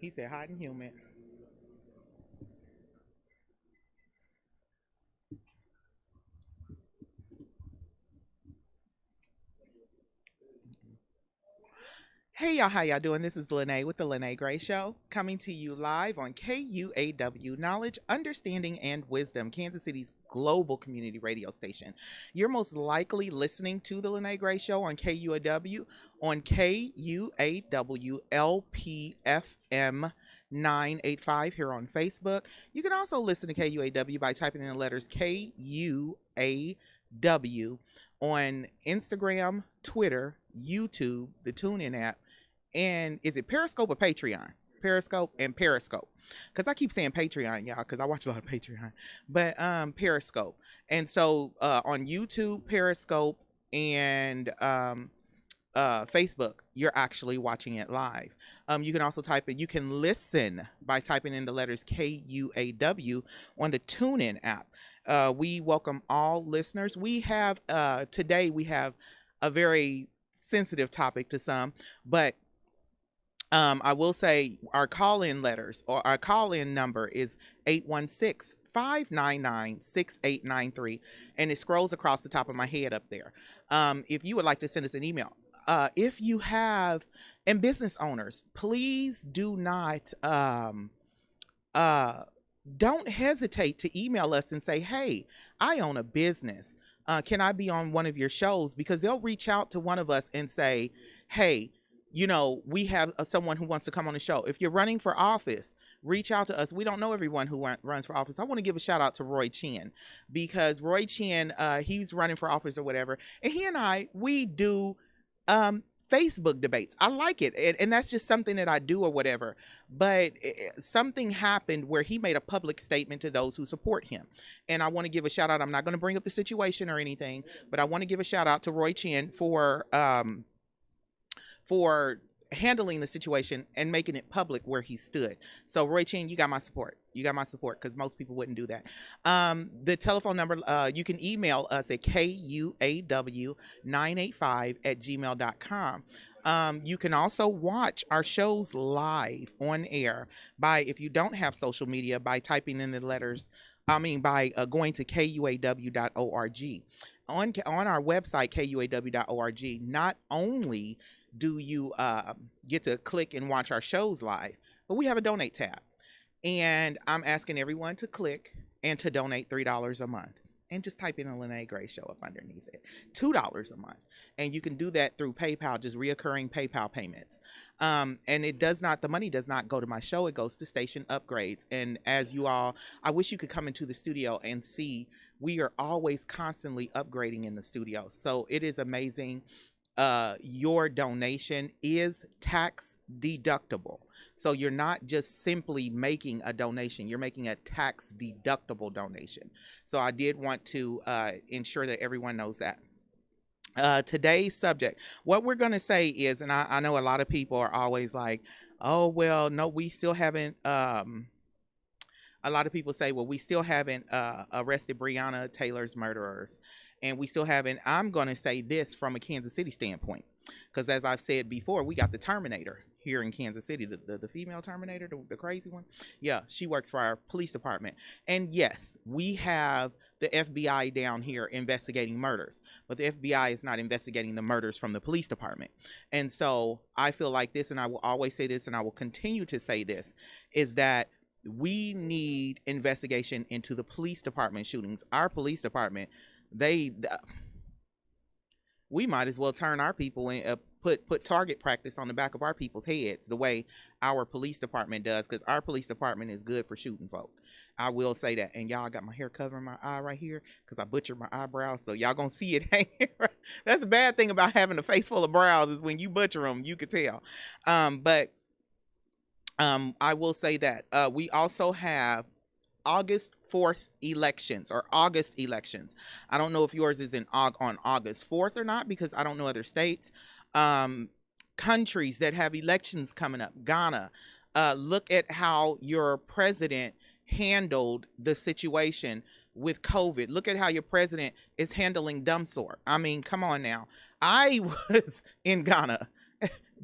He said hot and humid. Hey y'all, how y'all doing? This is Lene with the Lene Gray Show, coming to you live on KUAW, Knowledge, Understanding, and Wisdom, Kansas City's global community radio station. You're most likely listening to the Lene Gray Show on KUAW, on KUAW LPFM 985 here on Facebook. You can also listen to KUAW by typing in the letters KUAW on Instagram, Twitter, YouTube, the TuneIn app, and is it Periscope or Patreon? Periscope and Periscope. Because I keep saying Patreon, y'all, because I watch a lot of Patreon. But Periscope. And so on YouTube, Periscope, and Facebook, you're actually watching it live. You can also type it, you can listen by typing in the letters KUAW on the TuneIn app. We welcome all listeners. We have, today, we have a very sensitive topic to some, but I will say our call-in letters or our call-in number is 816-599-6893, and it scrolls across the top of my head up there. If you would like to send us an email, if you have, and business owners, please do not, don't hesitate to email us and say, hey, I own a business. Can I be on one of your shows? Because they'll reach out to one of us and say, hey, we have someone who wants to come on the show. If you're running for office, reach out to us. We don't know everyone who runs for office. I want to give a shout out to Roy Chin, because Roy Chin, he's running for office or whatever. And he and we do Facebook debates. I like it. And that's just something that I do or whatever. But something happened where he made a public statement to those who support him. And I want to give a shout out. I'm not going to bring up the situation or anything, but I want to give a shout out to Roy Chin for handling the situation and making it public where he stood. So Roy Chin, you got my support. You got my support, because most people wouldn't do that. The telephone number, you can email us at KUAW985@gmail.com. You can also watch our shows live on air by, if you don't have social media, by typing in the letters, by going to KUAW.org. On our website, KUAW.org, not only do you get to click and watch our shows live, but we have a donate tab. And I'm asking everyone to click and to donate $3 a month. And just type in a Lene Gray Show up underneath it. $2 a month. And you can do that through PayPal, just reoccurring PayPal payments. And the money does not go to my show. It goes to station upgrades. And as you all, I wish you could come into the studio and see, we are always constantly upgrading in the studio. So it is amazing. Your donation is tax deductible. So you're not just simply making a donation, you're making a tax deductible donation. So I did want to ensure that everyone knows that. Today's subject, what we're going to say is, and I know a lot of people are always like, oh, well, no, we still haven't, a lot of people say, well, we still haven't arrested Breonna Taylor's murderers. And we still haven't. I'm going to say this from a Kansas City standpoint, because as I've said before, we got the Terminator here in Kansas City, the female Terminator, the crazy one. Yeah, she works for our police department. And yes, we have the FBI down here investigating murders, but the FBI is not investigating the murders from the police department. And so I feel like this, and I will always say this, and I will continue to say this, is that we need investigation into the police department shootings. Our police department, we might as well turn our people in, put target practice on the back of our people's heads the way our police department does, because our police department is good for shooting folk. I will say that. And y'all, got my hair covering my eye right here because I butchered my eyebrows, so y'all gonna see it hanging. That's the bad thing about having a face full of brows, is when you butcher them, you could tell. But I will say that we also have August 4th elections, or August elections. I don't know if yours is on August 4th or not, because I don't know other states. Countries that have elections coming up, Ghana, look at how your president handled the situation with COVID. Look at how your president is handling dumb sore. I mean, come on now. I was in Ghana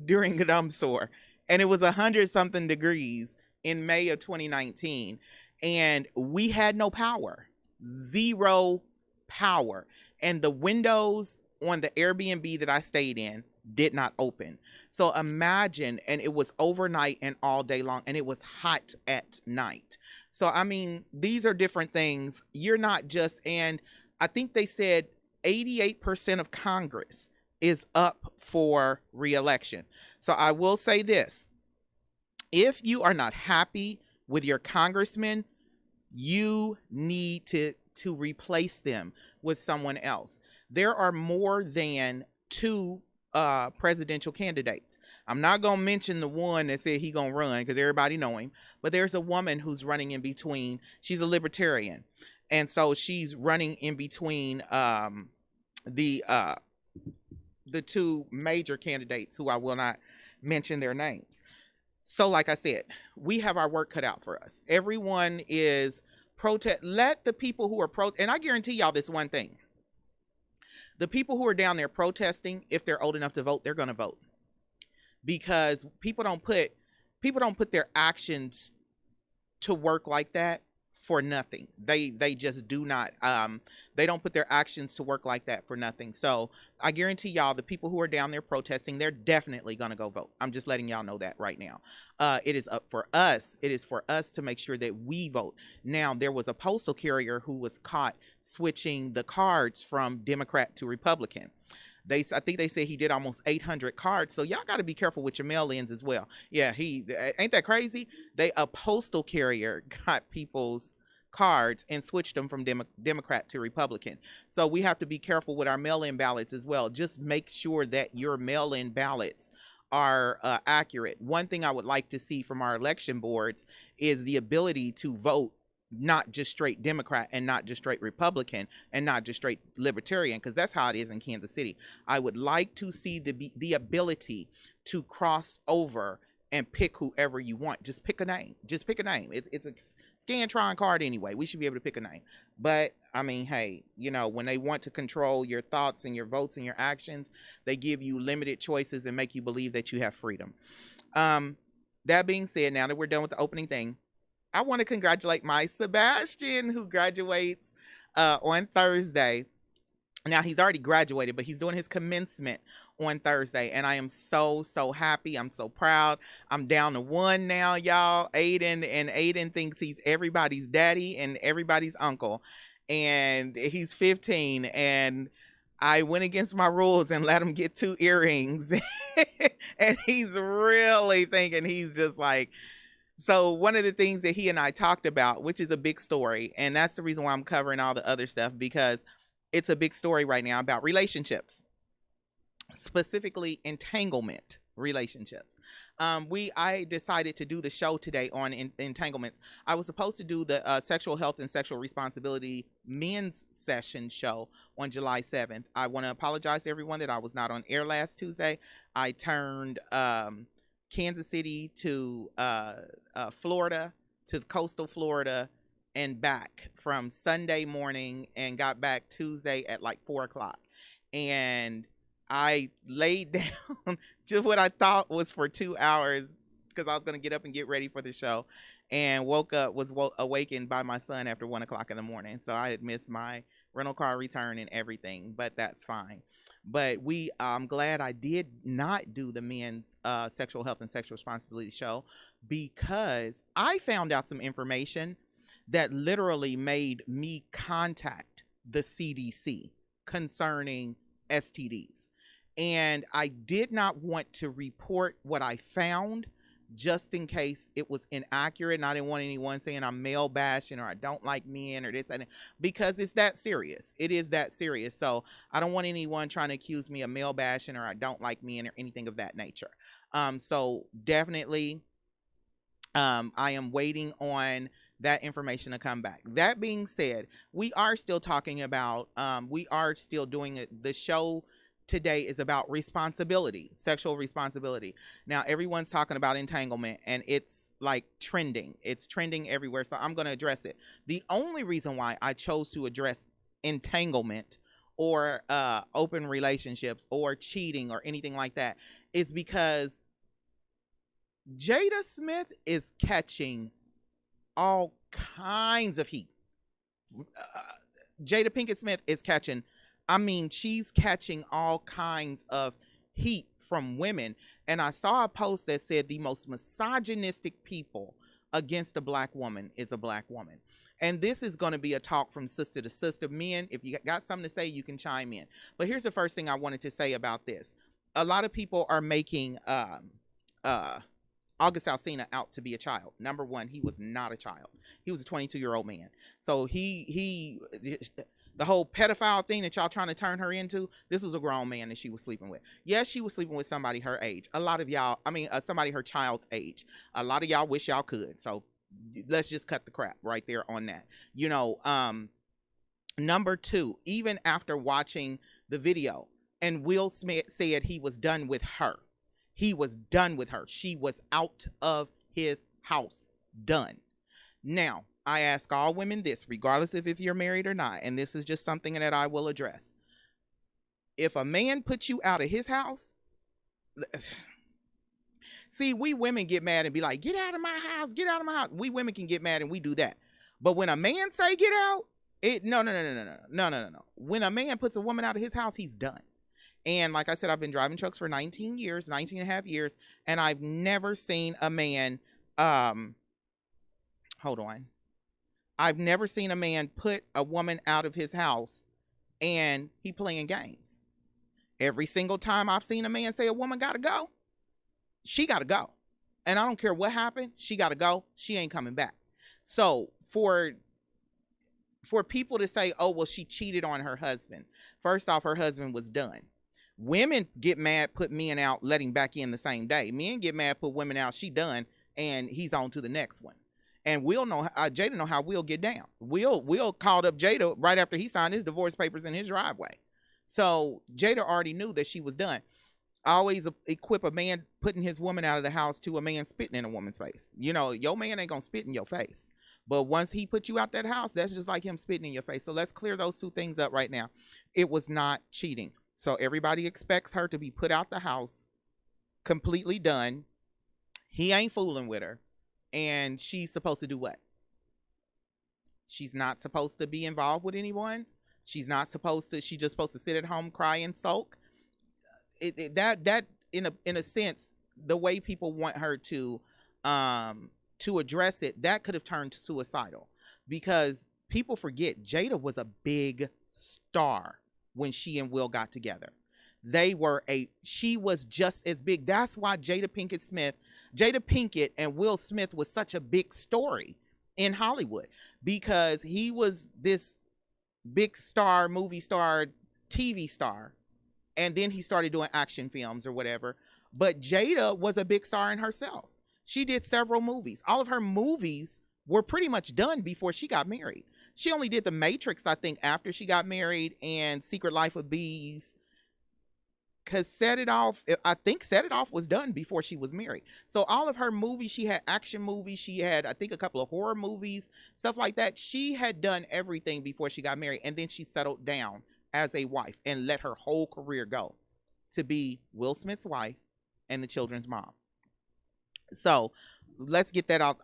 during the dumb sore, and it was 100 something degrees in May of 2019, and we had no power, zero power, and the windows on the Airbnb that I stayed in did not open. So imagine, and it was overnight and all day long, and it was hot at night. So I mean, these are different things. You're not just, and I think they said 88% of Congress is up for reelection. So I will say this: if you are not happy with your congressman, you need to replace them with someone else. There are more than two presidential candidates. I'm not gonna mention the one that said he gonna run because everybody know him, but there's a woman who's running in between. She's a libertarian, and so she's running in between the uh, the two major candidates who I will not mention their names. So, like I said, we have our work cut out for us. Everyone is protest. Let the people who are and I guarantee y'all this one thing: the people who are down there protesting, if they're old enough to vote, they're going to vote, because people don't put their actions to work like that for nothing. They just do not. They don't put their actions to work like that for nothing. So I guarantee y'all, the people who are down there protesting, they're definitely gonna go vote. I'm just letting y'all know that right now. It is up for us. It is for us to make sure that we vote. Now, there was a postal carrier who was caught switching the cards from Democrat to Republican. I think they said he did almost 800 cards. So y'all got to be careful with your mail-ins as well. Yeah, ain't that crazy? A postal carrier got people's cards and switched them from Democrat to Republican. So we have to be careful with our mail-in ballots as well. Just make sure that your mail-in ballots are accurate. One thing I would like to see from our election boards is the ability to vote not just straight Democrat and not just straight Republican and not just straight Libertarian, because that's how it is in Kansas City. I would like to see the ability to cross over and pick whoever you want. Just pick a name. Just pick a name. It's a Scantron card anyway. We should be able to pick a name. But I mean, hey, you know, when they want to control your thoughts and your votes and your actions, they give you limited choices and make you believe that you have freedom. That being said, now that we're done with the opening thing, I want to congratulate my Sebastian, who graduates on Thursday. Now, he's already graduated, but he's doing his commencement on Thursday, and I am so, so happy. I'm so proud. I'm down to one now, y'all. Aiden thinks he's everybody's daddy and everybody's uncle, and he's 15, and I went against my rules and let him get 2 earrings, and he's really thinking he's just like... So one of the things that he and I talked about, which is a big story, and that's the reason why I'm covering all the other stuff, because it's a big story right now about relationships, specifically entanglement relationships. I decided to do the show today on entanglements. I was supposed to do the sexual health and sexual responsibility men's session show on July 7th. I want to apologize to everyone that I was not on air last Tuesday. I turned Kansas City to Florida, to coastal Florida, and back from Sunday morning, and got back Tuesday at like 4 o'clock. And I laid down just what I thought was for 2 hours, because I was going to get up and get ready for the show, and was awakened by my son after 1 o'clock in the morning. So I had missed my rental car return and everything, but that's fine. But I'm glad I did not do the men's sexual health and sexual responsibility show, because I found out some information that literally made me contact the CDC concerning STDs. And I did not want to report what I found, just in case it was inaccurate, and I didn't want anyone saying I'm male bashing or I don't like men or this and that, because it's that serious. It is that serious. So I don't want anyone trying to accuse me of male bashing or I don't like men or anything of that nature. So definitely, I am waiting on that information to come back. That being said, we are still talking about, we are still doing it. The show today is about responsibility, sexual responsibility. Now, everyone's talking about entanglement, and it's like trending. It's trending everywhere. So I'm going to address it. The only reason why I chose to address entanglement or open relationships or cheating or anything like that is because Jada Smith is catching all kinds of heat. Jada Pinkett Smith is catching, I mean, she's catching all kinds of heat from women. And I saw a post that said the most misogynistic people against a black woman is a black woman. And this is going to be a talk from sister to sister. Men, if you got something to say, you can chime in. But here's the first thing I wanted to say about this. A lot of people are making August Alsina out to be a child. Number one, he was not a child. He was a 22-year-old man. So the whole pedophile thing that y'all trying to turn her into, this was a grown man that she was sleeping with. Yes, she was sleeping with somebody her age. A lot of y'all, somebody her child's age. A lot of y'all wish y'all could. So let's just cut the crap right there on that. Number two, even after watching the video, and Will Smith said he was done with her. He was done with her. She was out of his house. Done. Now, I ask all women this, regardless of if you're married or not, and this is just something that I will address. If a man puts you out of his house, see, we women get mad and be like, get out of my house, get out of my house. We women can get mad and we do that. But when a man say get out, no. When a man puts a woman out of his house, he's done. And like I said, I've been driving trucks for 19 years, 19 and a half years, and I've never seen a man, I've never seen a man put a woman out of his house and he playing games. Every single time I've seen a man say a woman gotta go, she gotta go. And I don't care what happened, she gotta go. She ain't coming back. So for people to say, oh, well, she cheated on her husband. First off, her husband was done. Women get mad, put men out, let him back in the same day. Men get mad, put women out, she done, and he's on to the next one. And we'll know, Jada know how Will get down. Will called up Jada right after he signed his divorce papers in his driveway. So Jada already knew that she was done. I always equip a man putting his woman out of the house to a man spitting in a woman's face. Your man ain't gonna spit in your face. But once he put you out that house, that's just like him spitting in your face. So let's clear those two things up right now. It was not cheating. So everybody expects her to be put out the house, completely done. He ain't fooling with her. And she's supposed to do what? She's not supposed to be involved with anyone. She's just supposed to sit at home, cry and sulk. That in a sense, the way people want her to address it, that could have turned suicidal, because people forget Jada was a big star when she and Will got together. She was just as big. That's why Jada Pinkett and Will Smith was such a big story in Hollywood, because he was this big star, movie star, TV star, and then he started doing action films or whatever. But Jada was a big star in herself. She did several movies. All of her movies were pretty much done before she got married. She only did The Matrix, I think, after she got married, and Secret Life of Bees. Because Set It Off was done before she was married. So all of her movies, she had action movies. She had, I think, a couple of horror movies, stuff like that. She had done everything before she got married. And then she settled down as a wife and let her whole career go to be Will Smith's wife and the children's mom. So let's get that out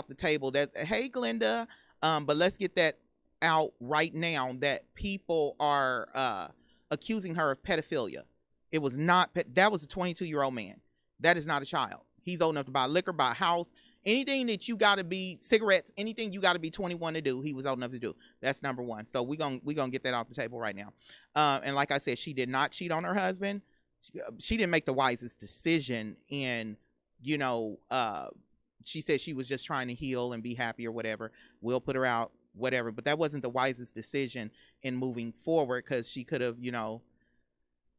the table. Hey, Glenda. But let's get that out right now, that people are accusing her of pedophilia. It was not, that was a 22-year-old man. That is not a child. He's old enough to buy liquor, buy a house, anything that you got to be, cigarettes, anything you got to be 21 to do, he was old enough to do. That's number one. So we're gonna get that off the table right now. And like I said, she did not cheat on her husband. She didn't make the wisest decision in, she said she was just trying to heal and be happy or whatever. We'll put her out, whatever. But that wasn't the wisest decision in moving forward, because she could have,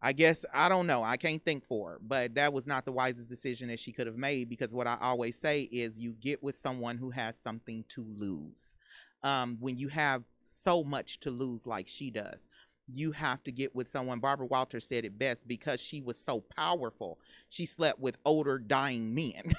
I guess, I don't know. I can't think for her. But that was not the wisest decision that she could have made, because what I always say is you get with someone who has something to lose. When you have so much to lose like she does, you have to get with someone. Barbara Walters said it best, because she was so powerful, she slept with older dying men.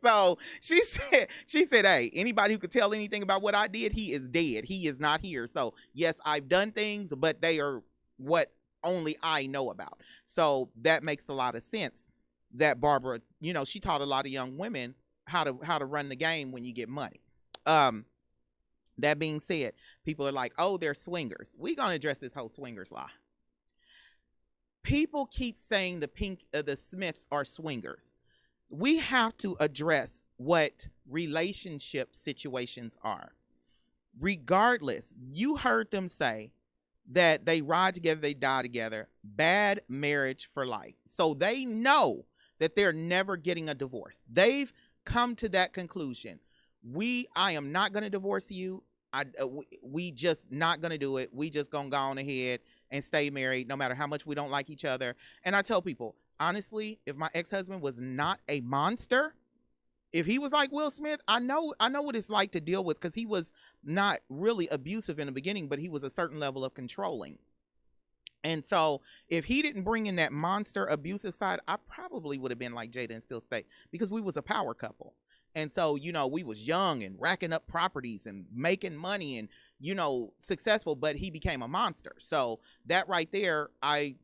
So she said, hey, anybody who could tell anything about what I did, he is dead. He is not here. So yes, I've done things, but they are what only I know about. So that makes a lot of sense. that Barbara, she taught a lot of young women how to run the game when you get money. Um, that being said, people are like, oh, they're swingers. We're gonna address this whole swingers lie. People keep saying the Smiths are swingers. We have to address what relationship situations are. Regardless, you heard them say that they ride together, they die together, bad marriage for life. So they know that they're never getting a divorce. They've come to that conclusion. I am not going to divorce you. We just not going to do it. We just going to go on ahead and stay married no matter how much we don't like each other. And I tell people, honestly, if my ex-husband was not a monster, if he was like Will Smith, I know what it's like to deal with, because he was not really abusive in the beginning, but he was a certain level of controlling. And so if he didn't bring in that monster abusive side, I probably would have been like Jada and still stay, because we was a power couple. And so, we was young and racking up properties and making money and, successful, but he became a monster. So that right there, I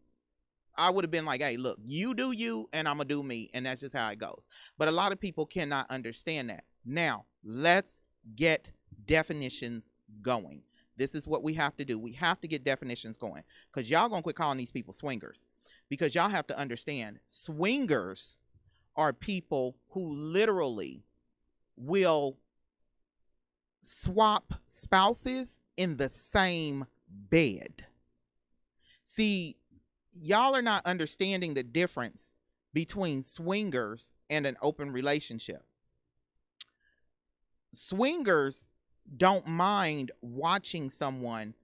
would have been like, hey, look, you do you and I'm going to do me. And that's just how it goes. But a lot of people cannot understand that. Now, let's get definitions going. This is what we have to do. We have to get definitions going, because y'all going to quit calling these people swingers, because y'all have to understand swingers are people who literally will swap spouses in the same bed. See, y'all are not understanding the difference between swingers and an open relationship. Swingers don't mind watching someone,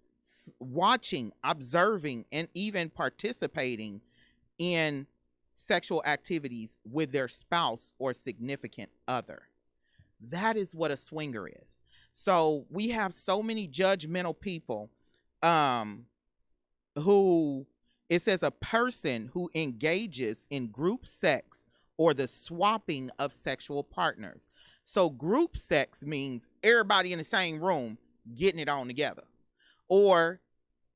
observing, and even participating in sexual activities with their spouse or significant other. That is what a swinger is. So we have so many judgmental people who, it says, a person who engages in group sex or the swapping of sexual partners. So group sex means everybody in the same room getting it on together. Or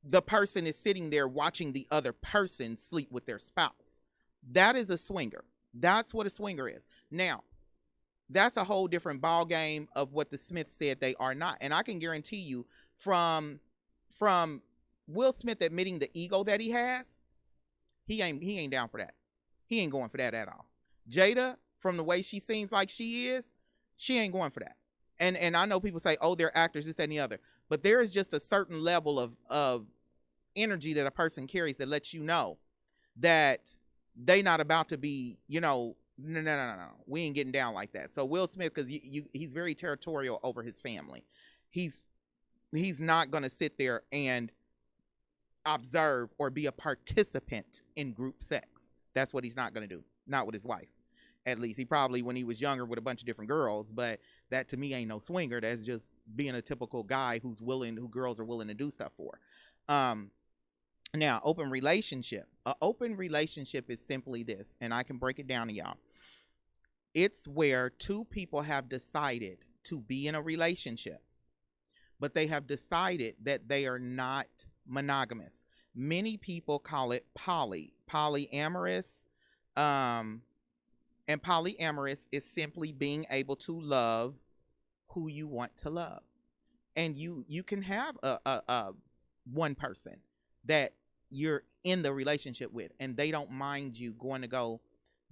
the person is sitting there watching the other person sleep with their spouse. That is a swinger. That's what a swinger is. Now, that's a whole different ball game of what the Smiths said they are not. And I can guarantee you, from Will Smith admitting the ego that he has, he ain't down for that. He ain't going for that at all. Jada, from the way she seems like she is, she ain't going for that. And I know people say, oh, they're actors, this, that, and the other. But there is just a certain level of energy that a person carries that lets you know that they not about to be, no. We ain't getting down like that. So Will Smith, because he's very territorial over his family. He's not going to sit there and observe or be a participant in group sex. That's what he's not going to do. Not with his wife. At least he probably, when he was younger, with a bunch of different girls, but that to me ain't no swinger. That's just being a typical guy who girls are willing to do stuff for. Now, open relationship. An open relationship is simply this, and I can break it down to y'all. It's where two people have decided to be in a relationship, but they have decided that they are not monogamous. Many people call it polyamorous. And polyamorous is simply being able to love who you want to love. And you can have a one person that you're in the relationship with, and they don't mind you going to go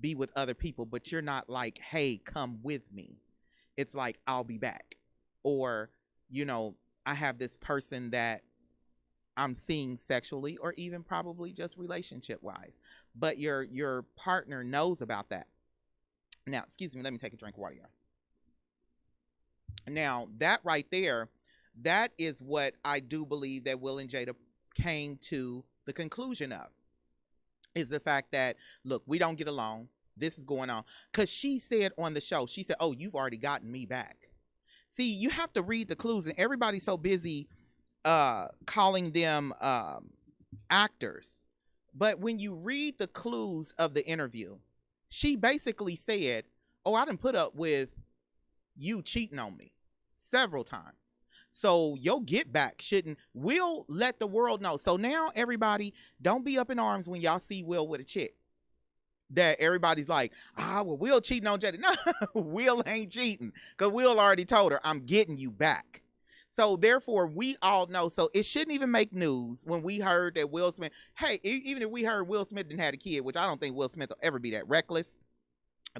be with other people, but you're not like, hey, come with me. It's like, I'll be back. Or, I have this person that I'm seeing sexually, or even probably just relationship wise, but your partner knows about that. Now, excuse me, let me take a drink of water, y'all. Now, that right there, that is what I do believe that Will and Jada came to the conclusion of, is the fact that, look, we don't get along. This is going on. Because she said on the show, she said, oh, you've already gotten me back. See, you have to read the clues, and everybody's so busy calling them actors. But when you read the clues of the interview, she basically said, oh, I done put up with you cheating on me several times. So your get back will let the world know. So now everybody, don't be up in arms when y'all see Will with a chick. that everybody's like, well, Will cheating on Jada. No, Will ain't cheating, because Will already told her, I'm getting you back. So therefore, we all know. So it shouldn't even make news when we heard that Will Smith. Hey, even if we heard Will Smith didn't have a kid, which I don't think Will Smith will ever be that reckless.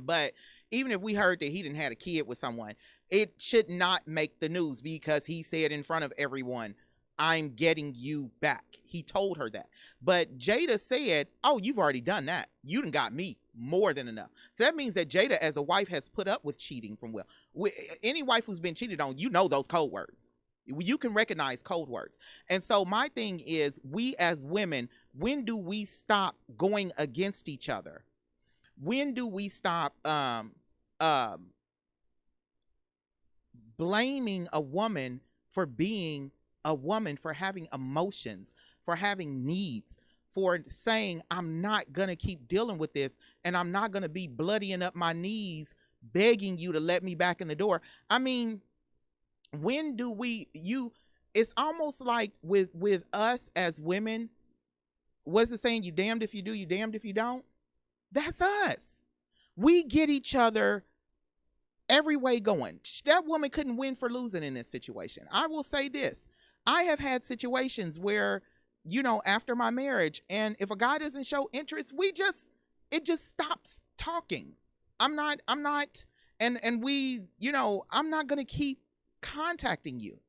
But even if we heard that he didn't have a kid with someone, it should not make the news, because he said in front of everyone, I'm getting you back. He told her that. But Jada said, oh, you've already done that. You done got me more than enough. So that means that Jada, as a wife, has put up with cheating from Will. Any wife who's been cheated on, you know those code words. You can recognize code words. And so my thing is, we as women, when do we stop going against each other? When do we stop blaming a woman for being a woman, for having emotions, for having needs, for saying, I'm not going to keep dealing with this, and I'm not going to be bloodying up my knees begging you to let me back in the door? I mean, when do it's almost like with us as women, what's the saying? You damned if you do, you damned if you don't. That's us. We get each other every way going. That woman couldn't win for losing in this situation. I will say this. I have had situations where, after my marriage, and if a guy doesn't show interest, it just stops talking. I'm not, and we, I'm not going to keep contacting you.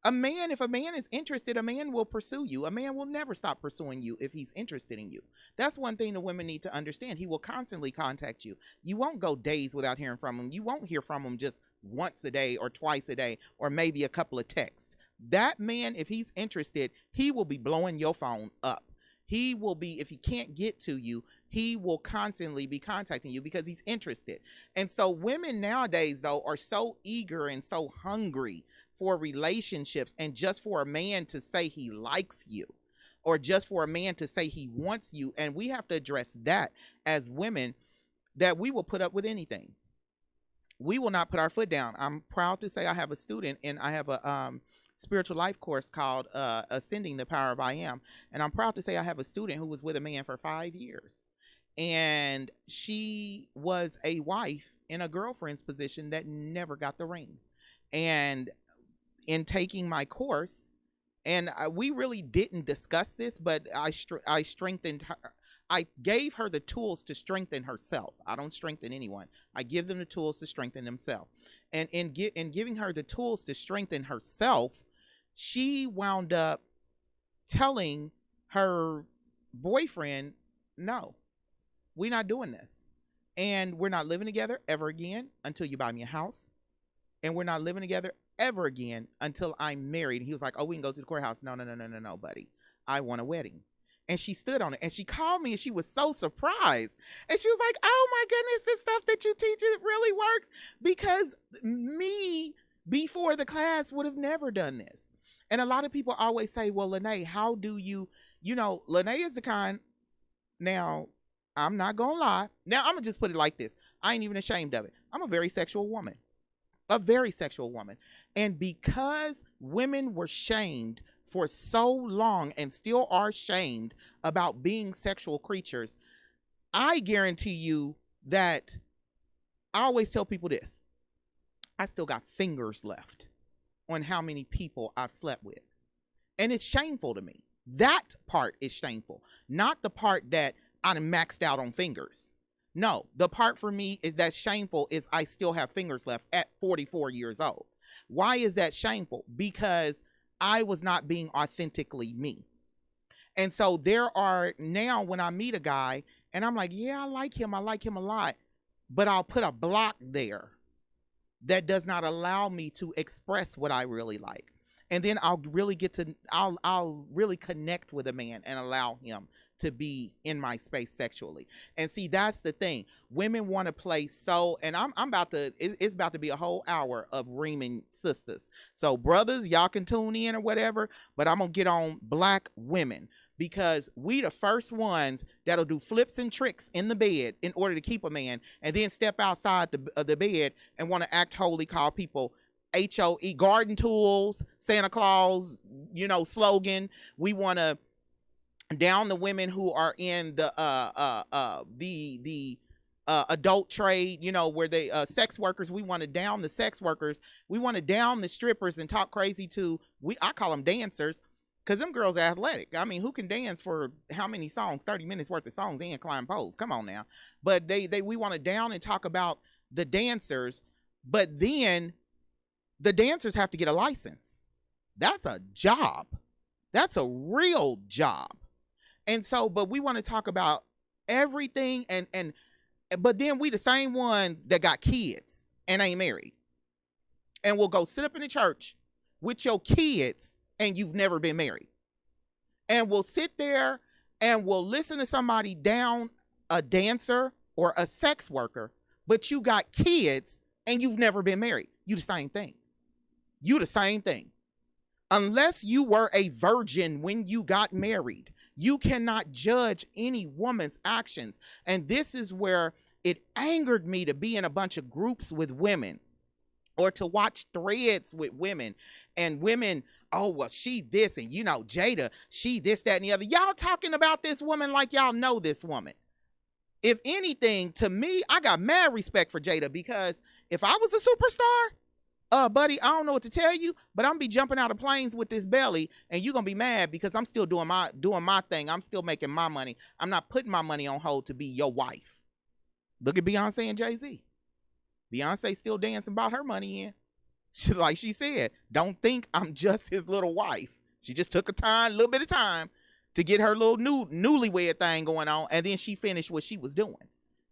If a man is interested, a man will pursue you. A man will never stop pursuing you if he's interested in you. That's one thing the women need to understand. He will constantly contact you. You won't go days without hearing from him. You won't hear from him just once a day or twice a day or maybe a couple of texts. That man, if he's interested, he will be blowing your phone up. He will be, if he can't get to you, he will constantly be contacting you because he's interested. And so women nowadays, though, are so eager and so hungry for relationships, and just for a man to say he likes you, or just for a man to say he wants you. And we have to address that as women, that we will put up with anything. We will not put our foot down. I'm proud to say I have a student, and I have a spiritual life course called Ascending the Power of I Am. And I'm proud to say I have a student who was with a man for 5 years. And she was a wife in a girlfriend's position that never got the ring. And in taking my course, and we really didn't discuss this, but I strengthened her. I gave her the tools to strengthen herself. I don't strengthen anyone. I give them the tools to strengthen themselves. And in giving her the tools to strengthen herself, she wound up telling her boyfriend, no, we're not doing this. And we're not living together ever again until you buy me a house. And we're not living together ever again until I'm married. He was like, oh, we can go to the courthouse. No, buddy. I want a wedding. And she stood on it, and she called me, and she was so surprised. And she was like, oh my goodness, this stuff that you teach, it really works, because me before the class would have never done this. And a lot of people always say, well, Lene, how do Lene is the kind, now, I'm not going to lie. Now, I'm going to just put it like this. I ain't even ashamed of it. I'm a very sexual woman. A very sexual woman. And because women were shamed for so long and still are shamed about being sexual creatures, I guarantee you that I always tell people this. I still got fingers left on how many people I've slept with. And it's shameful to me. That part is shameful. Not the part that I'm maxed out on fingers. No, the part for me is that's shameful is I still have fingers left at 44 years old. Why is that shameful? Because I was not being authentically me. And so there are now when I meet a guy and I'm like, yeah, I like him a lot, but I'll put a block there that does not allow me to express what I really like. And then I'll really I'll really connect with a man and allow him to be in my space sexually. And see, that's the thing. Women want to play and it's about to be a whole hour of reaming sisters. So brothers, y'all can tune in or whatever, but I'm going to get on black women because we the first ones that'll do flips and tricks in the bed in order to keep a man, and then step outside the bed and want to act holy, call people HOE, garden tools, Santa Claus, slogan. We want to down the women who are in the adult trade, you know, where they sex workers. We want to down the sex workers. We want to down the strippers and talk crazy to, I call them dancers, because them girls are athletic. I mean, who can dance for how many songs? 30 minutes worth of songs and climb poles. Come on now. But we want to down and talk about the dancers, but then the dancers have to get a license. That's a job. That's a real job. And so, but we want to talk about everything, and but then we the same ones that got kids and ain't married. And we'll go sit up in the church with your kids and you've never been married. And we'll sit there and we'll listen to somebody down a dancer or a sex worker, but you got kids and you've never been married. You the same thing. You the same thing. Unless you were a virgin when you got married, you cannot judge any woman's actions. And this is where it angered me to be in a bunch of groups with women, or to watch threads with women, and women, oh, well, she this, and you know, Jada, she this, that, and the other. Y'all talking about this woman like y'all know this woman. If anything, to me, I got mad respect for Jada, because if I was a superstar, buddy, I don't know what to tell you, but I'm gonna be jumping out of planes with this belly, and you're gonna be mad because I'm still doing my thing. I'm still making my money. I'm not putting my money on hold to be your wife. Look at Beyonce and Jay-Z. Beyonce still dancing about her money in. Like she said, don't think I'm just his little wife. She just took a little bit of time to get her little newlywed thing going on, and then she finished what she was doing.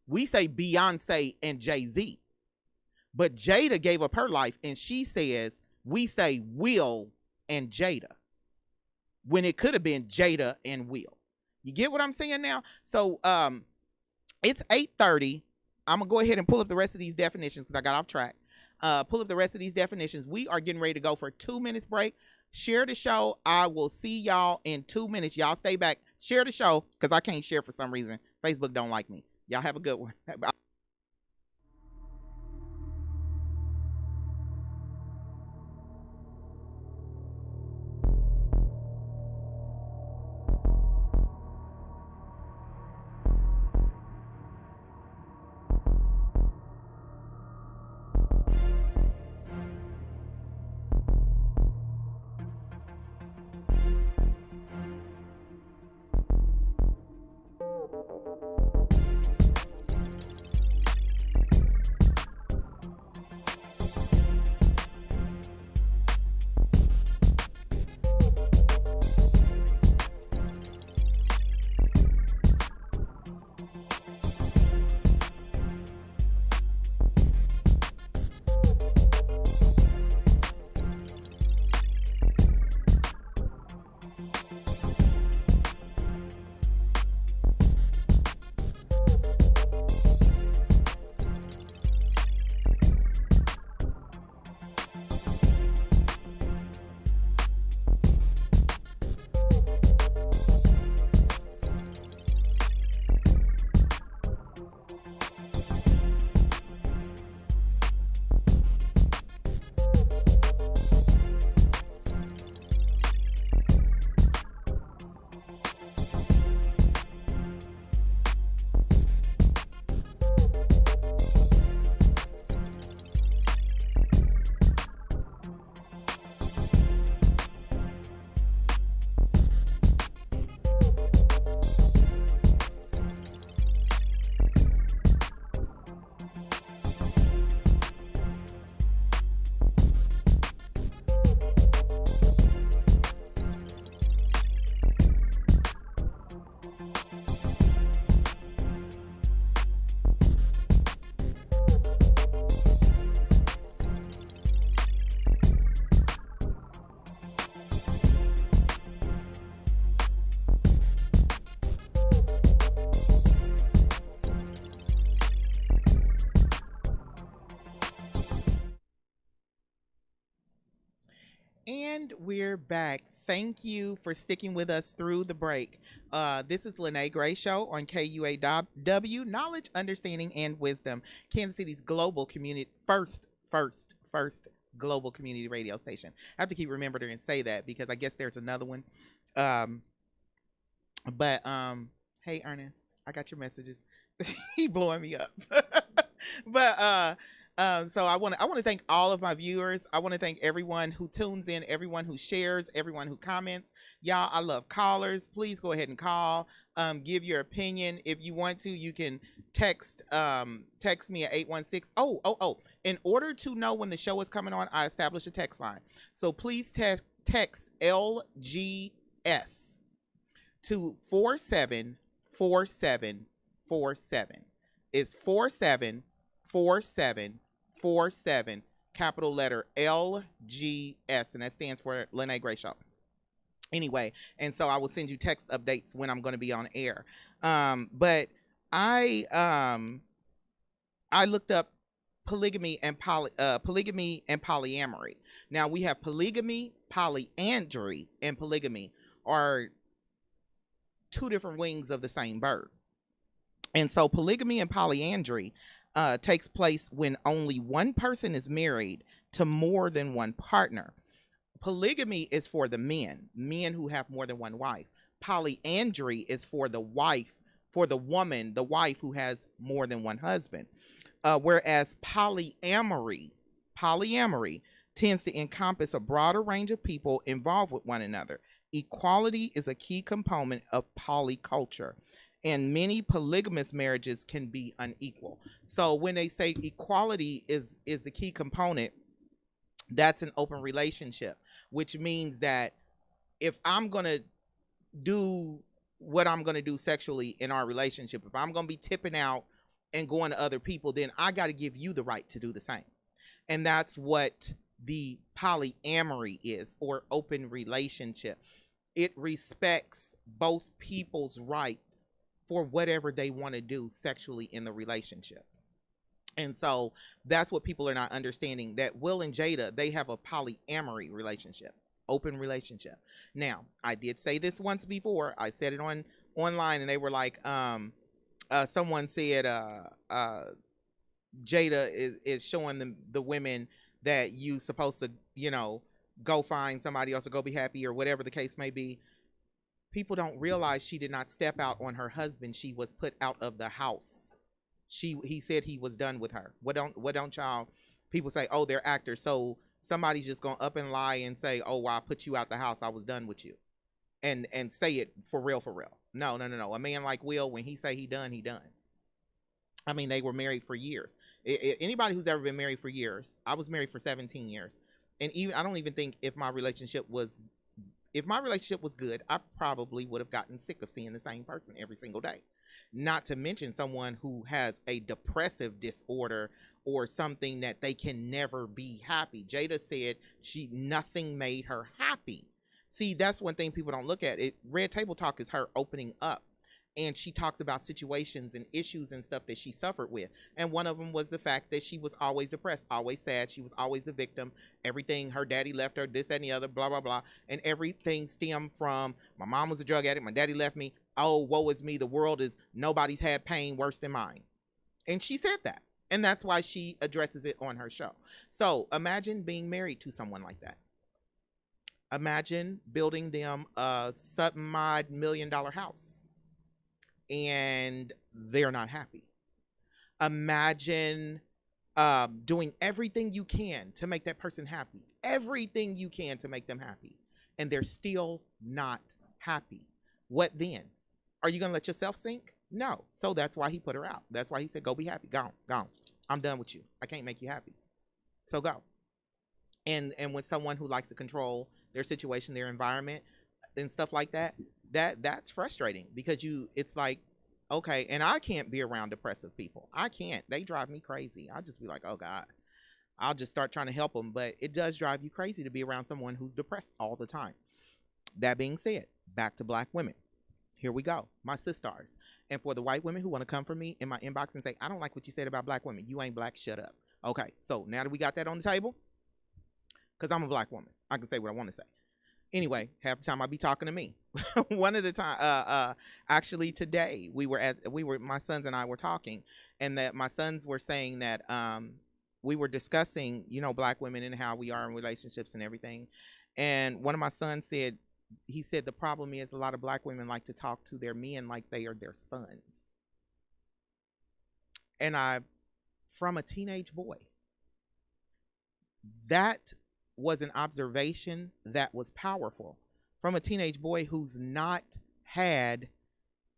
We say Beyonce and Jay-Z. But Jada gave up her life, and she says, we say Will and Jada, when it could have been Jada and Will. You get what I'm saying now? So it's 8:30. I'm going to go ahead and pull up the rest of these definitions because I got off track. Pull up the rest of these definitions. We are getting ready to go for a 2 minutes break. Share the show. I will see y'all in 2 minutes. Y'all stay back. Share the show because I can't share for some reason. Facebook don't like me. Y'all have a good one. And we're back. Thank you for sticking with us through the break. This is Lene Gray Show on KUAW, Knowledge, Understanding, and Wisdom, Kansas City's global community, first global community radio station. I have to keep remembering to say that because I guess there's another one. But hey Ernest, I got your messages. He blowing me up. But so I want to thank all of my viewers. I want to thank everyone who tunes in, everyone who shares, everyone who comments. Y'all, I love callers. Please go ahead and call. Give your opinion. If you want to, you can text me at 816. Oh. In order to know when the show is coming on, I established a text line. So please text LGS to 474747. It's 474747, capital letter LGS, and that stands for Lene Gray Show. Anyway, and so I will send you text updates when I'm going to be on air. But I I looked up polygamy and polyamory. Now we have polygamy, polyandry, and polygamy are two different wings of the same bird. And so polygamy and polyandry takes place when only one person is married to more than one partner. Polygamy is for the men who have more than one wife. Polyandry is for the wife, for the woman, the wife who has more than one husband. Whereas polyamory tends to encompass a broader range of people involved with one another. Equality is a key component of polyculture, and many polygamous marriages can be unequal. So when they say equality is the key component, that's an open relationship, which means that if I'm going to do what I'm going to do sexually in our relationship, if I'm going to be tipping out and going to other people, then I got to give you the right to do the same. And that's what the polyamory is, or open relationship. It respects both people's right for whatever they want to do sexually in the relationship. And so that's what people are not understanding, that Will and Jada, they have a polyamory relationship, open relationship. Now, I did say this once before. I said it online, and they were like, someone said Jada is showing the women that you supposed to, go find somebody else or go be happy or whatever the case may be. People don't realize she did not step out on her husband. She was put out of the house. He said he was done with her. What don't y'all people say, oh, they're actors, so somebody's just gonna up and lie and say, oh, well, I put you out the house, I was done with you, and say it for real. No. A man like Will, when he say he done, he done. I mean, they were married for years. Anybody who's ever been married for years, I was married for 17 years. And even I don't even think if my relationship was good, I probably would have gotten sick of seeing the same person every single day. Not to mention someone who has a depressive disorder or something that they can never be happy. Jada said nothing made her happy. See, that's one thing people don't look at. Red Table Talk is her opening up. And she talks about situations and issues and stuff that she suffered with. And one of them was the fact that she was always depressed, always sad. She was always the victim. Everything, her daddy left her, this, that, and the other, blah, blah, blah. And everything stemmed from, my mom was a drug addict, my daddy left me. Oh, woe is me. The world is, nobody's had pain worse than mine. And she said that. And that's why she addresses it on her show. So imagine being married to someone like that. Imagine building them a sub-million-dollar house, and they're not happy. Imagine doing everything you can to make that person happy, everything you can to make them happy, and they're still not happy. What then? Are you going to let yourself sink? No. So that's why he put her out. That's why he said, go be happy. Gone. I'm done with you. I can't make you happy. So go. And with someone who likes to control their situation, their environment, and stuff like that, that's frustrating, because it's like, okay, and I can't be around depressive people. I can't. They drive me crazy. I'll just be like, oh God, I'll just start trying to help them. But it does drive you crazy to be around someone who's depressed all the time. That being said, back to black women. Here we go, my sisters. And for the white women who want to come for me in my inbox and say, I don't like what you said about black women, you ain't black, shut up. Okay, so now that we got that on the table, because I'm a black woman, I can say what I want to say. Anyway, half the time I be talking to me. One of the time, actually today my sons and I were talking, and that my sons were saying that we were discussing, black women and how we are in relationships and everything. And one of my sons said, he said the problem is a lot of black women like to talk to their men like they are their sons. And I, from a teenage boy, that was an observation that was powerful. From a teenage boy who's not had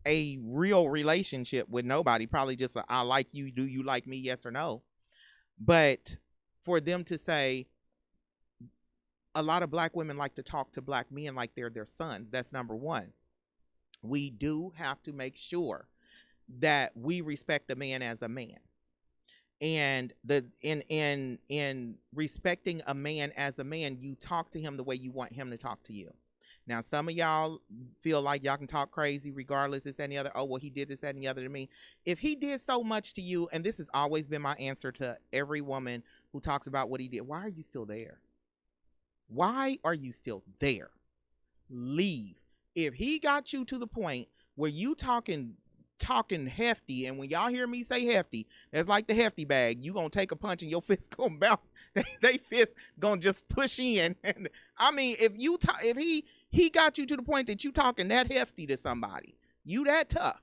a real relationship with nobody, probably just a, I like you, do you like me, yes or no. But for them to say, a lot of black women like to talk to black men like they're their sons. That's number one. We do have to make sure that we respect a man as a man. And the in respecting a man as a man, you talk to him the way you want him to talk to you. Now, some of y'all feel like y'all can talk crazy regardless, this, that, and the other. Oh, well, he did this, that, and the other to me. If he did so much to you, and this has always been my answer to every woman who talks about what he did, why are you still there? Why are you still there? Leave. If he got you to the point where you talking hefty, and when y'all hear me say hefty, that's like the hefty bag. You gonna take a punch and your fist gonna bounce. They fist gonna just push in. And I mean, if he got you to the point that you talking that hefty to somebody, you that tough,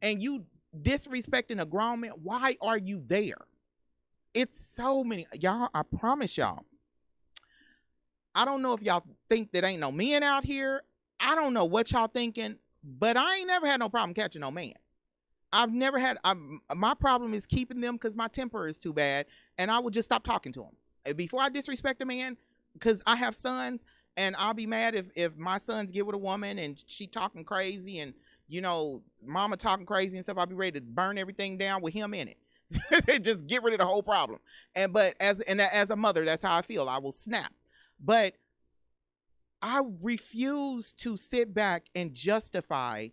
and you disrespecting a grown man, why are you there? It's so many, y'all. I promise y'all. I don't know if y'all think that ain't no men out here. I don't know what y'all thinking, but I ain't never had no problem catching no man. I've never had, my problem is keeping them because my temper is too bad, and I would just stop talking to them. Before I disrespect a man, because I have sons, and I'll be mad if my sons get with a woman and she talking crazy and, you know, mama talking crazy and stuff, I'll be ready to burn everything down with him in it. Just get rid of the whole problem. But as a mother, that's how I feel. I will snap. But I refuse to sit back and justify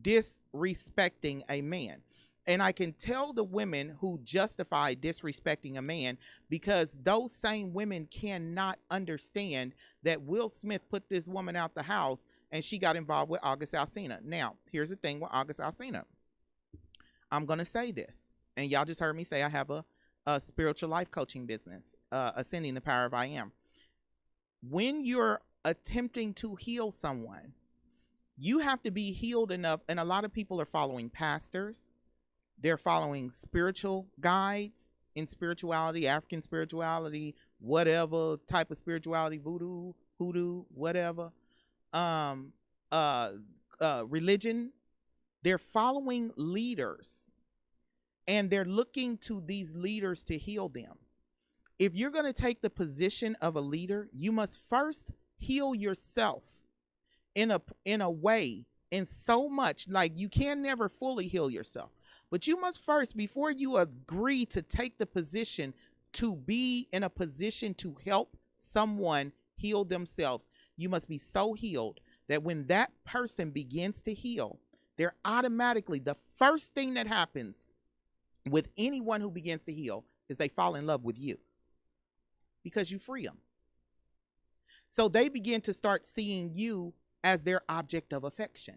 disrespecting a man. And I can tell the women who justify disrespecting a man because those same women cannot understand that Will Smith put this woman out the house and she got involved with August Alsina. Now, here's the thing with August Alsina. I'm going to say this, and y'all just heard me say I have a spiritual life coaching business, Ascending the Power of I Am. When you're attempting to heal someone, you have to be healed enough. And a lot of people are following pastors. They're following spiritual guides in spirituality, African spirituality, whatever type of spirituality, voodoo, hoodoo, whatever, religion. They're following leaders, and they're looking to these leaders to heal them. If you're going to take the position of a leader, you must first heal yourself in a way, in so much, like you can never fully heal yourself, but you must first, before you agree to take the position to be in a position to help someone heal themselves, you must be so healed that when that person begins to heal, they're automatically, the first thing that happens with anyone who begins to heal is they fall in love with you. Because you free them. So they begin to start seeing you as their object of affection.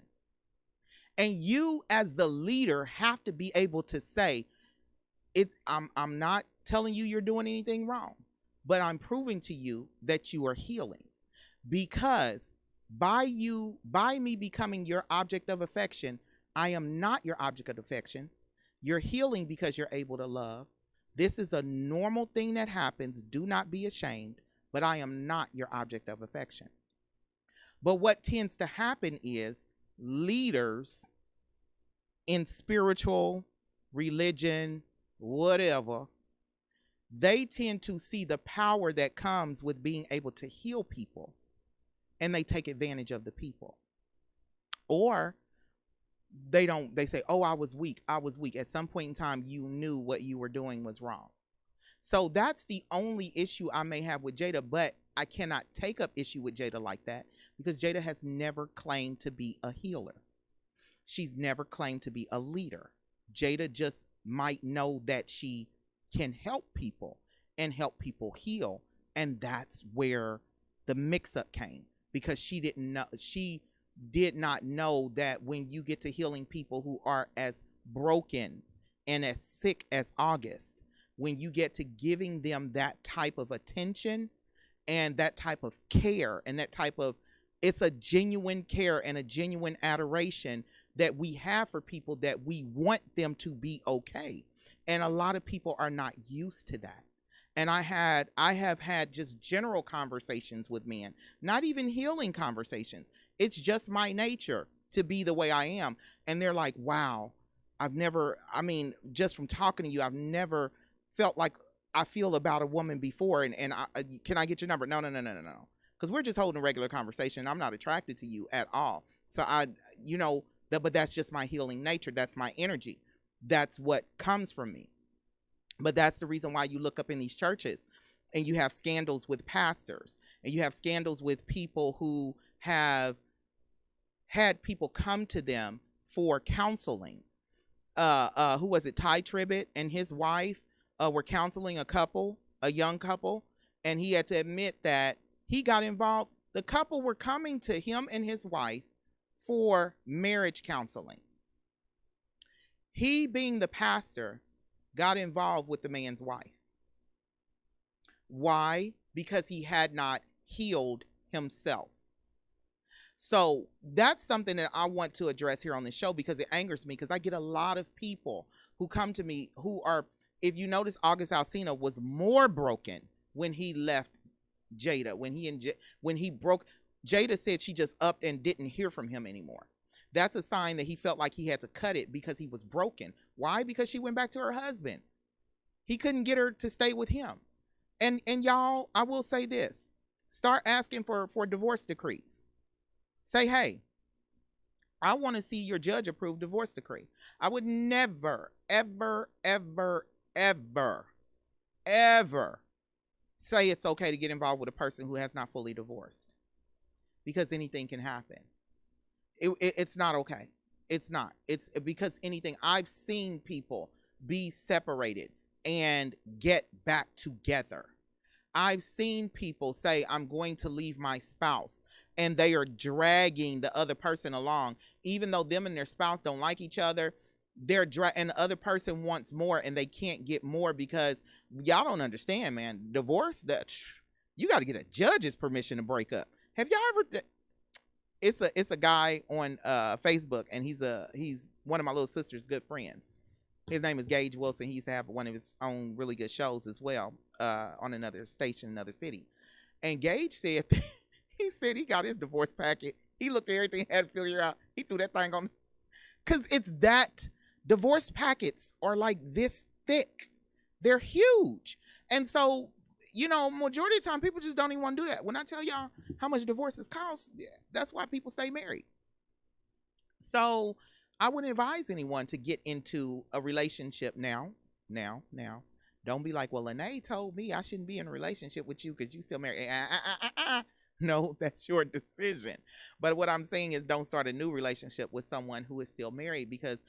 And you as the leader have to be able to say, I'm not telling you you're doing anything wrong, but I'm proving to you that you are healing. Because by me becoming your object of affection, I am not your object of affection. You're healing because you're able to love. This is a normal thing that happens. Do not be ashamed, but I am not your object of affection. But what tends to happen is leaders in spiritual, religion, whatever, they tend to see the power that comes with being able to heal people, and they take advantage of the people. Or they say, oh, I was weak. At some point in time, you knew what you were doing was wrong. So that's the only issue I may have with Jada, but I cannot take up issue with Jada like that because Jada has never claimed to be a healer. She's never claimed to be a leader. Jada just might know that she can help people and help people heal. And that's where the mix-up came, because she did not know that when you get to healing people who are as broken and as sick as August, when you get to giving them that type of attention and that type of care and that type of It's a genuine care and a genuine adoration that we have for people, that we want them to be okay. And a lot of people are not used to that. And I have had just general conversations with men, not even healing conversations. It's just my nature to be the way I am. And they're like, wow, I mean, just from talking to you, I've never felt like I feel about a woman before. And can I get your number? No, no, no, no, no, no. Because we're just holding a regular conversation. I'm not attracted to you at all. So you know, but that's just my healing nature. That's my energy. That's what comes from me. But that's the reason why you look up in these churches and you have scandals with pastors, and you have scandals with people who have had people come to them for counseling. Who was it? Ty Tribbett and his wife were counseling a young couple, and he had to admit that he got involved. The couple were coming to him and his wife for marriage counseling. He, being the pastor, got involved with the man's wife. Why? Because he had not healed himself. So that's something that I want to address here on the show, because it angers me, because I get a lot of people who come to me who are, if you notice, August Alsina was more broken when he left Jada. When he broke, Jada said she just upped and didn't hear from him anymore. That's a sign that he felt like he had to cut it because he was broken. Why? Because she went back to her husband. He couldn't get her to stay with him. And y'all, I will say this. Start asking for divorce decrees. Say, hey, I want to see your judge approved divorce decree. I would never, ever, ever, ever, ever say it's okay to get involved with a person who has not fully divorced, because anything can happen. It's not okay. It's not. It's because anything. I've seen people be separated and get back together. I've seen people say, I'm going to leave my spouse, and they are dragging the other person along, even though them and their spouse don't like each other. And the other person wants more, and they can't get more because y'all don't understand, man. Divorce, that you got to get a judge's permission to break up. Have y'all ever? It's a guy on Facebook, and he's one of my little sister's good friends. His name is Gage Wilson. He used to have one of his own really good shows as well on another station, another city. And Gage said he said he got his divorce packet. He looked at everything, had to figure out. He threw that thing on, because it's that divorce packets are like this thick. They're huge. And so, you know, majority of the time people just don't even want to do that. When I tell y'all how much divorces cost, that's why people stay married. So I wouldn't advise anyone to get into a relationship now. Don't be like, well, Lene told me I shouldn't be in a relationship with you because you still married. No, that's your decision. But what I'm saying is, don't start a new relationship with someone who is still married, because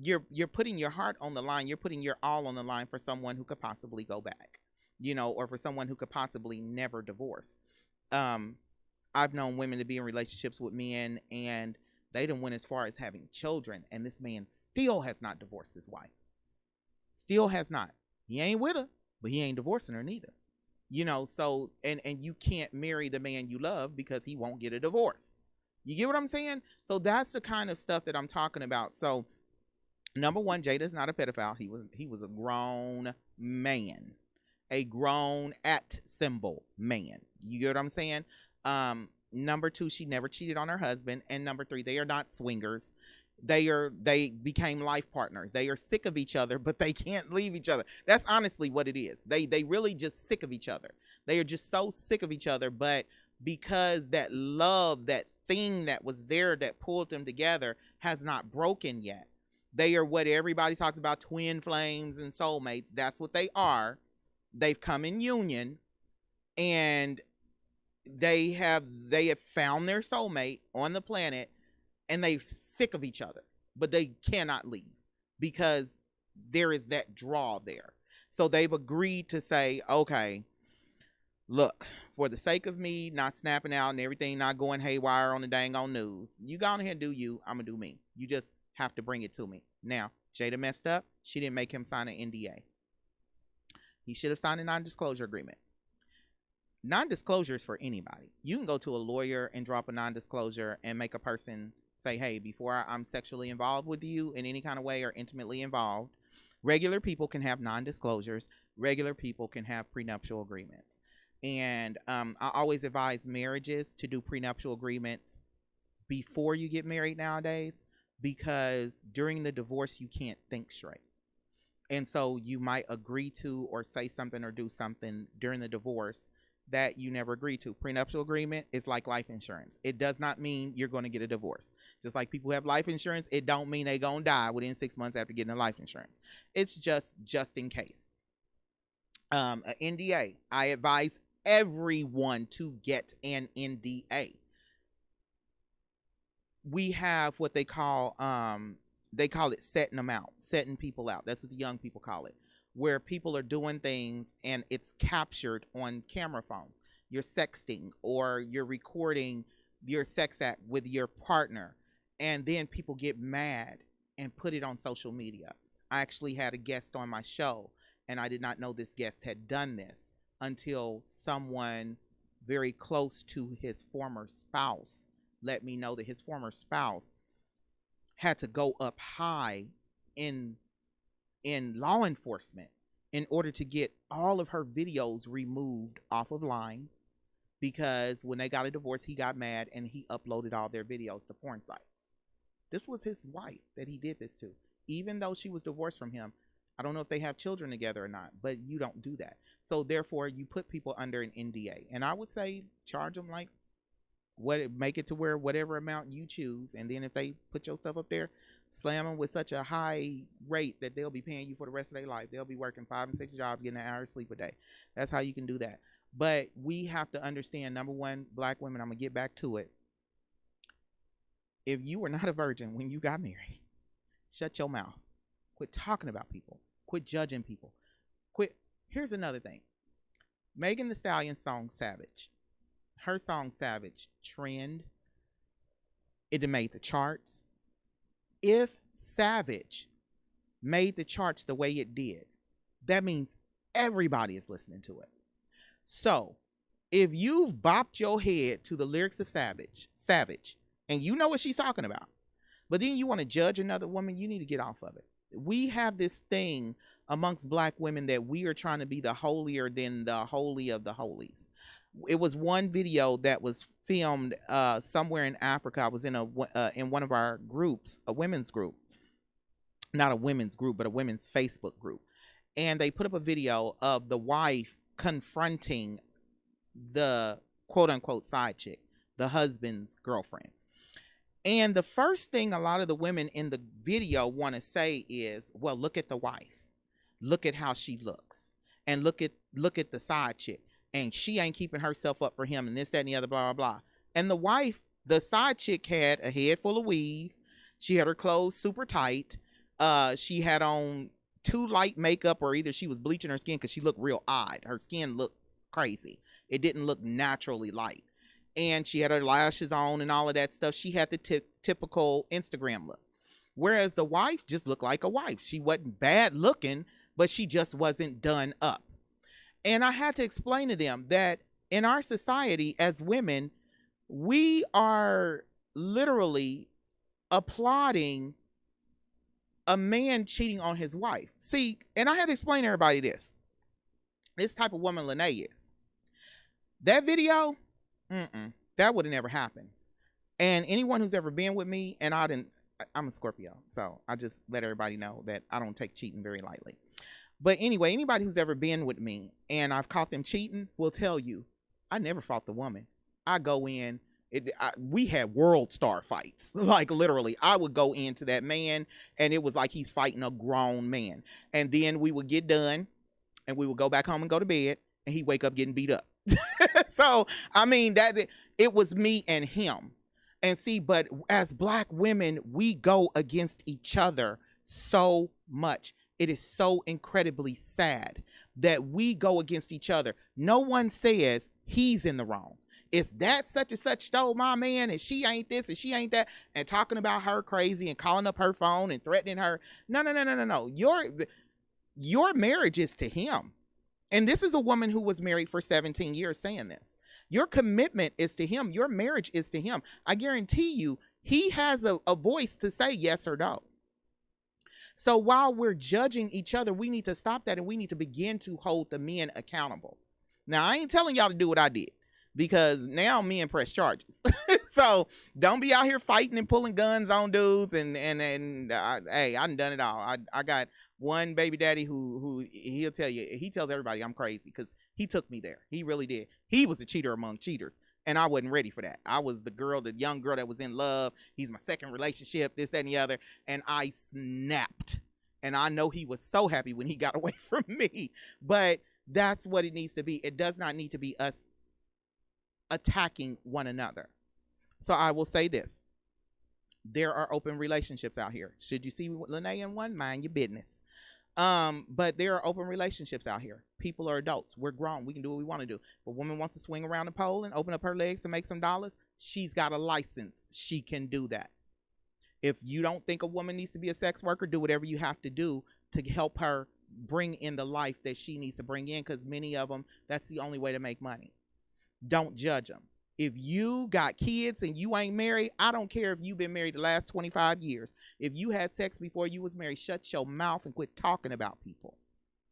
you're putting your heart on the line. You're putting your all on the line for someone who could possibly go back, you know, or for someone who could possibly never divorce. I've known women to be in relationships with men, and they done went as far as having children, and this man still has not divorced his wife. Still has not. He ain't with her, but he ain't divorcing her neither. You know, so, and you can't marry the man you love because he won't get a divorce. You get what I'm saying? So that's the kind of stuff that I'm talking about. So, number one, Jada's not a pedophile. He was a grown man. A grown symbol man. You get what I'm saying? Number two, she never cheated on her husband. And number three, they are not swingers. They became life partners. They are sick of each other, but they can't leave each other. That's honestly what it is. They really just sick of each other. They are just so sick of each other, but because that love, that thing that was there that pulled them together, has not broken yet. They are what everybody talks about, twin flames and soulmates. That's what they are. They've come in union, and they have found their soulmate on the planet, and they're sick of each other, but they cannot leave because there is that draw there. So they've agreed to say, okay, look, for the sake of me not snapping out and everything not going haywire on the dang on news, you go on ahead and do you, I'm gonna do me. You just have to bring it to me. Now, Jada messed up. She didn't make him sign an NDA. He should have signed a non-disclosure agreement. Non-disclosure is for anybody. You can go to a lawyer and drop a non-disclosure and make a person say, hey, before I'm sexually involved with you in any kind of way or intimately involved, regular people can have non-disclosures. Regular people can have prenuptial agreements. And I always advise marriages to do prenuptial agreements before you get married nowadays, because during the divorce, you can't think straight. And so you might agree to or say something or do something during the divorce that you never agreed to. Prenuptial agreement is like life insurance. It does not mean you're going to get a divorce. Just like people have life insurance, it don't mean they're going to die within 6 months after getting a life insurance. It's just in case. An NDA. I advise everyone to get an NDA. We have what they call it setting them out, setting people out. That's what the young people call it, where people are doing things and it's captured on camera phones. You're sexting or you're recording your sex act with your partner, and then people get mad and put it on social media. I actually had a guest on my show, and I did not know this guest had done this until someone very close to his former spouse let me know that his former spouse had to go up high in law enforcement in order to get all of her videos removed off of line, because when they got a divorce, he got mad and he uploaded all their videos to porn sites. This was his wife that he did this to. Even though she was divorced from him, I don't know if they have children together or not, but you don't do that. So therefore, you put people under an NDA. And I would say charge them like make it to where whatever amount you choose, and then if they put your stuff up there, slam them with such a high rate that they'll be paying you for the rest of their life. They'll be working 5 and 6 jobs, getting an hour of sleep a day. That's how you can do that. But we have to understand, number one, black women, I'm gonna get back to it. If you were not a virgin when you got married, shut your mouth. Quit talking about people. Quit judging people. Here's another thing. Megan Thee Stallion's song Savage. Her song Savage trend. It made the charts. If Savage made the charts the way it did, that means everybody is listening to it. So if you've bopped your head to the lyrics of Savage, and you know what she's talking about, but then you want to judge another woman, you need to get off of it. We have this thing amongst black women that we are trying to be the holier than the holy of the holies. It was one video that was filmed somewhere in Africa. I was in one of our groups, a women's group, not a women's group, but a women's Facebook group. And they put up a video of the wife confronting the quote unquote side chick, the husband's girlfriend. And the first thing a lot of the women in the video want to say is, well, look at the wife. Look at how she looks. And look at the side chick. And she ain't keeping herself up for him, and this, that, and the other, blah, blah, blah. And the wife, the side chick, had a head full of weave. She had her clothes super tight. She had on too light makeup, or either she was bleaching her skin because she looked real odd. Her skin looked crazy. It didn't look naturally light. And she had her lashes on and all of that stuff. She had the typical Instagram look. Whereas the wife just looked like a wife. She wasn't bad looking, but she just wasn't done up. And I had to explain to them that in our society as women, we are literally applauding a man cheating on his wife. See, and I had to explain to everybody this type of woman Lene is. That video, that would have never happened. And anyone who's ever been with me, and I'm a Scorpio, so I just let everybody know that I don't take cheating very lightly. But anyway, anybody who's ever been with me and I've caught them cheating will tell you, I never fought the woman. I go in, we had world star fights. Like literally, I would go into that man and it was like he's fighting a grown man. And then we would get done and we would go back home and go to bed and he'd wake up getting beat up. So, I mean, it was me and him. And see, but as black women, we go against each other so much. It is so incredibly sad that we go against each other. No one says he's in the wrong. It's that such and such stole my man and she ain't this and she ain't that, and talking about her crazy and calling up her phone and threatening her. No. Your marriage is to him. And this is a woman who was married for 17 years saying this. Your commitment is to him. Your marriage is to him. I guarantee you, he has a voice to say yes or no. So while we're judging each other, we need to stop that, and we need to begin to hold the men accountable. Now, I ain't telling y'all to do what I did, because now men press charges. So don't be out here fighting and pulling guns on dudes. Hey, I done it all. I got one baby daddy who he'll tell you, he tells everybody I'm crazy because he took me there. He really did. He was a cheater among cheaters, and I wasn't ready for that. I was the young girl that was in love. He's my second relationship, this, that, and the other, and I snapped. And I know he was so happy when he got away from me. But that's what it needs to be. It does not need to be us attacking one another. So I will say this. There are open relationships out here. Should you see Lene in one, mind your business. But there are open relationships out here. People are adults. We're grown. We can do what we want to do. If a woman wants to swing around the pole and open up her legs to make some dollars, she's got a license. She can do that. If you don't think a woman needs to be a sex worker, do whatever you have to do to help her bring in the life that she needs to bring in, because many of them, that's the only way to make money. Don't judge them. If you got kids and you ain't married, I don't care if you've been married the last 25 years. If you had sex before you was married, shut your mouth and quit talking about people,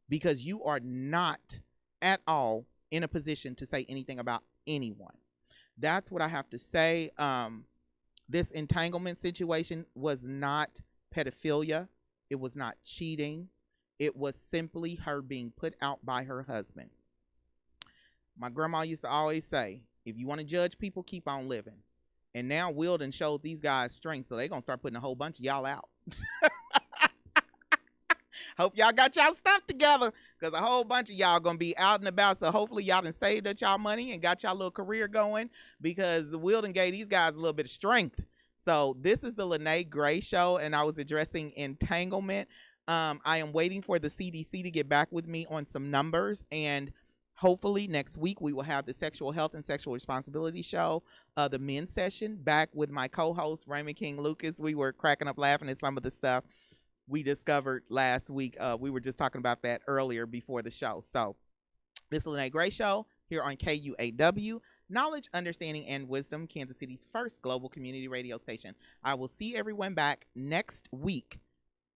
because you are not at all in a position to say anything about anyone. That's what I have to say. This entanglement situation was not pedophilia. It was not cheating. It was simply her being put out by her husband. My grandma used to always say, if you want to judge people, keep on living. And now Wilden showed these guys strength, so they're going to start putting a whole bunch of y'all out. Hope y'all got y'all stuff together, because a whole bunch of y'all going to be out and about. So hopefully y'all done saved up y'all money and got y'all little career going, because the Wilden gave these guys a little bit of strength. So this is the Lene Gray Show, and I was addressing entanglement. I am waiting for the CDC to get back with me on some numbers, and hopefully next week we will have the Sexual Health and Sexual Responsibility Show, the men's session, back with my co-host Raymond King Lucas. We were cracking up laughing at some of the stuff we discovered last week. We were just talking about that earlier before the show. So this is the Lene Gray Show here on KUAW. Knowledge, understanding, and wisdom, Kansas City's first global community radio station. I will see everyone back next week,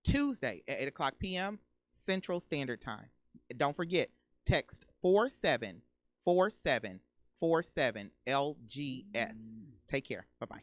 Tuesday at 8 o'clock p.m. Central Standard Time. Don't forget, text 474747 LGS. Take care. Bye-bye.